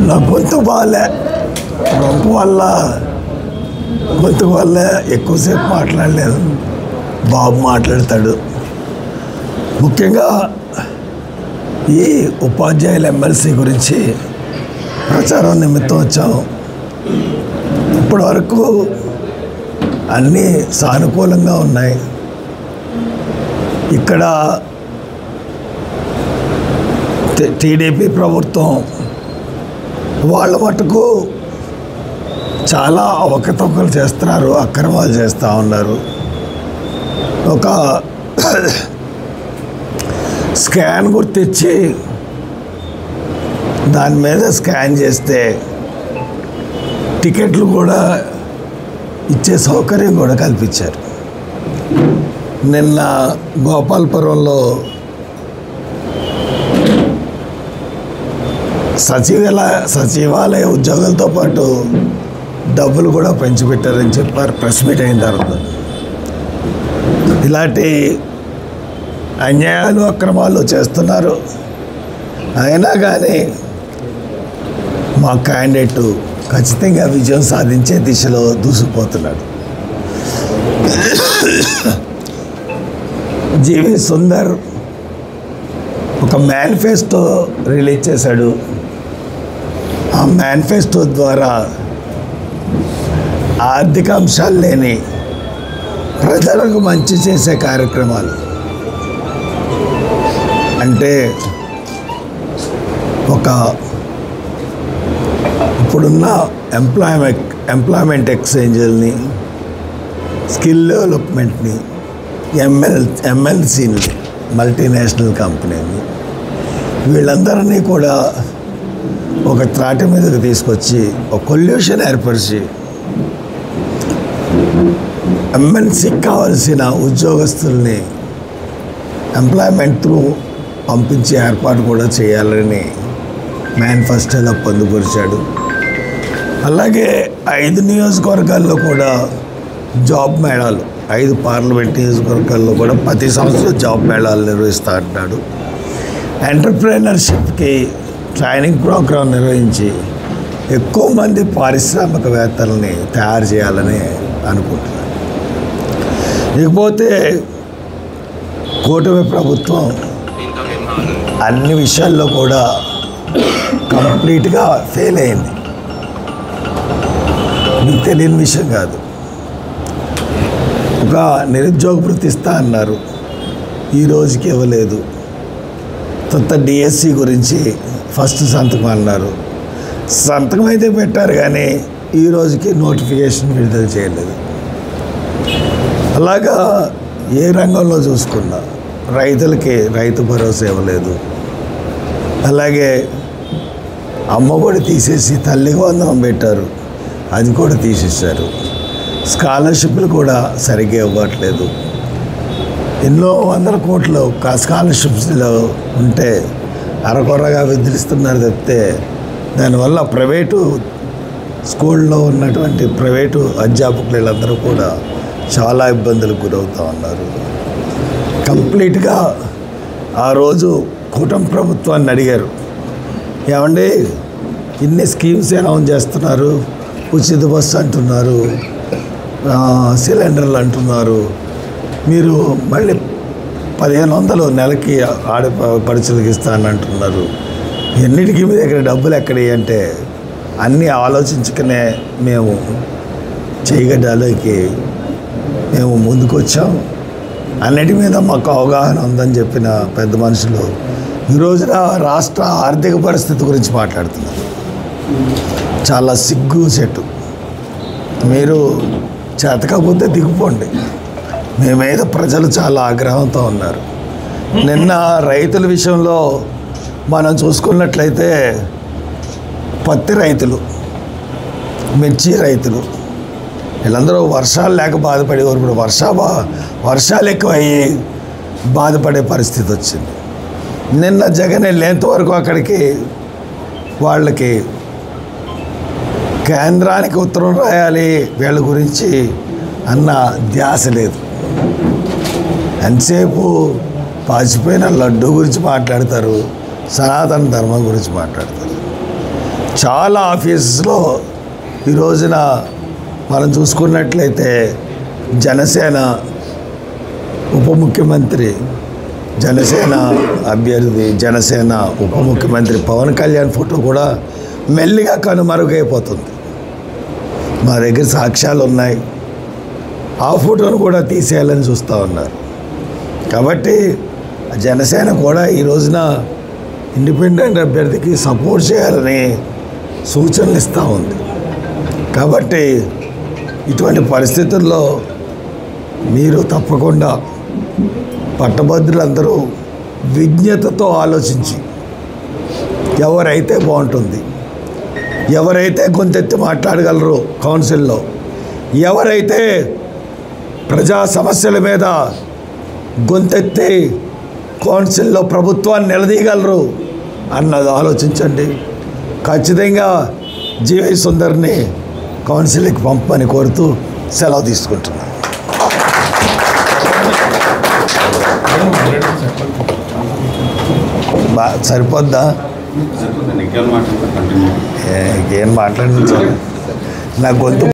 నా గొంతు బాగాలే, గొంతు వల్ల ఎక్కువసేపు మాట్లాడలేదు. బాబు మాట్లాడతాడు. ముఖ్యంగా ఈ ఉపాధ్యాయుల ఎమ్మెల్సీ గురించి ప్రచారం నిమిత్తం వచ్చాము. ఇప్పటి వరకు అన్నీ సానుకూలంగా ఉన్నాయి. ఇక్కడ టీడీపీ ప్రభుత్వం వాళ్ళ మటుకు చాలా అవకతవకలు చేస్తున్నారు, అక్రమాలు చేస్తూ ఉన్నారు. ఒక స్కాన్ గుర్తించి దాని మీద స్కాన్ చేస్తే టికెట్లు కూడా ఇచ్చే సౌకర్యం కూడా కల్పించారు. నిన్న గోపాలపురంలో సచివాలయ ఉద్యోగులతో పాటు డబ్బులు కూడా పెంచిపెట్టారని చెప్పారు ప్రెస్ మీట్ అయిన తర్వాత. ఇలాంటి అన్యాయాలు అక్రమాలు చేస్తున్నారు. అయినా కానీ మా క్యాండిడేట్ ఖచ్చితంగా విజయం సాధించే దిశలో దూసుకుపోతున్నాడు. జీవి సుందర్ ఒక మేనిఫెస్టో రిలీజ్ చేశాడు. ఆ మేనిఫెస్టో ద్వారా ఆర్థిక అంశాలు లేని ప్రజలకు మంచి చేసే కార్యక్రమాలు, అంటే ఒక ఇప్పుడున్న ఎంప్లాయ్మెంట్ ఎక్స్చేంజ్ని, స్కిల్ డెవలప్మెంట్ని, ఎంఎల్సీని, మల్టీనేషనల్ కంపెనీని, వీళ్ళందరినీ కూడా ఒక త్రాటి మీదకి తీసుకొచ్చి ఒక కొల్యూషన్ ఏర్పరిచి ఎంఎల్సీకి కావాల్సిన ఉద్యోగస్తుల్ని ఎంప్లాయ్మెంట్ త్రూ పంపించే ఏర్పాటు కూడా చేయాలని మేనిఫెస్టోలో పొందుపరిచాడు. అలాగే 5 నియోజకవర్గాల్లో కూడా జాబ్ మేళాలు, 5 పార్లమెంట్ నియోజకవర్గాల్లో కూడా ప్రతి సంవత్సరం జాబ్ మేళాలు నిర్వహిస్తూ అంటున్నాడు. ఎంటర్ప్రెన్యూర్షిప్కి ట్రైనింగ్ ప్రోగ్రాం నిర్వహించి ఎక్కువ మంది పారిశ్రామికవేత్తలని తయారు చేయాలని అనుకుంటున్నాను. ఇకపోతే కూటమి ప్రభుత్వం అన్ని విషయాల్లో కూడా కంప్లీట్గా ఫెయిల్ అయింది. మీకు తెలియని విషయం కాదు. ఒక నిరుద్యోగ వృత్తి ఇస్తా అన్నారు, ఈ రోజుకి ఇవ్వలేదు. కొత్త డిఎస్సి గురించి ఫస్ట్ సంతకం అన్నారు, సంతకం అయితే పెట్టారు కానీ ఈ రోజుకి నోటిఫికేషన్ విడుదల చేయలేదు. అలాగా ఏ రంగంలో చూసుకున్నా రైతులకి రైతు భరోసా ఇవ్వలేదు. అలాగే అమ్మఒడి తీసేసి తల్లికి వందనం పెట్టారు, అది కూడా తీసేశారు. స్కాలర్షిప్లు కూడా సరిగ్గా ఇవ్వట్లేదు. ఎన్నో వందల కోట్లు స్కాలర్షిప్స్లో ఉంటే అరకొరగా విధిస్తున్నారు తప్పితే దానివల్ల ప్రైవేటు స్కూల్లో ఉన్నటువంటి ప్రైవేటు అధ్యాపకులు వీళ్ళందరూ కూడా చాలా ఇబ్బందులకు గురవుతూ ఉన్నారు. కంప్లీట్గా ఆ రోజు కూటమి ప్రభుత్వాన్ని అడిగారు, ఏమండి ఇన్ని స్కీమ్స్ అనౌన్స్ చేస్తున్నారు, ఉచిత బస్సు అంటున్నారు, సిలిండర్లు అంటున్నారు, మీరు మళ్ళీ 1500 నెలకి ఆడపడుచులకి ఇస్తానంటున్నారు, ఎన్నిటికీ మీ దగ్గర డబ్బులు ఎక్కడి అంటే అన్నీ ఆలోచించుకునే మేము చేయగడ్డలోకి మేము ముందుకు వచ్చాం, అన్నిటి మీద మాకు అవగాహన ఉందని చెప్పిన పెద్ద మనుషులు ఈరోజున రాష్ట్ర ఆర్థిక పరిస్థితి గురించి మాట్లాడుతున్నారు. చాలా సిగ్గు చెట్టు. మీరు చేతకపోతే దిగిపోండి. మీ మీద ప్రజలు చాలా ఆగ్రహంతో ఉన్నారు. నిన్న రైతుల విషయంలో మనం చూసుకున్నట్లయితే పత్తి రైతులు, మిర్చి రైతులు వీళ్ళందరూ వర్షాలు లేక బాధపడేవారు. ఇప్పుడు వర్షాలు ఎక్కువ అయ్యి బాధపడే పరిస్థితి వచ్చింది. నిన్న జగన్ వెళ్ళేంత వరకు అక్కడికి వాళ్ళకి కేంద్రానికి ఉత్తరం రాయాలి వీళ్ళ గురించి అన్న ధ్యాస లేదు. ఎంతసేపు పాచిపోయిన లడ్డు గురించి మాట్లాడతారు, సనాతన ధర్మం గురించి మాట్లాడతారు. చాలా ఆఫీసులో ఈ రోజున మనం చూసుకున్నట్లయితే జనసేన ఉప ముఖ్యమంత్రి, జనసేన అభ్యర్థి, జనసేన ఉప ముఖ్యమంత్రి పవన్ కళ్యాణ్ ఫోటో కూడా మెల్లిగా కనుమరుగైపోతుంది. మా దగ్గర సాక్ష్యాలు ఉన్నాయి. ఆ ఫోటోను కూడా తీసేయాలని చూస్తూ ఉన్నారు. కాబట్టి జనసేన కూడా ఈ రోజున ఇండిపెండెంట్ అభ్యర్థికి సపోర్ట్ చేయాలని సూచనలు ఇస్తూ ఉంది. కాబట్టి ఇటువంటి పరిస్థితుల్లో మీరు తప్పకుండా పట్టభద్రులందరూ విజ్ఞతతో ఆలోచించి ఎవరైతే బాగుంటుంది, ఎవరైతే గొంతెత్తి మాట్లాడగలరు కౌన్సిల్లో, ఎవరైతే ప్రజా సమస్యల మీద గొంతెత్తి కౌన్సిల్లో ప్రభుత్వాన్ని నిలదీయగలరు అన్నది ఆలోచించండి. ఖచ్చితంగా జీవై సుందర్ని కౌన్సిల్కి పంపమని కోరుతూ సెలవు తీసుకుంటున్నాను. సరిపోద్దా? ఏం మాట్లాడించాలి? నా గొంతు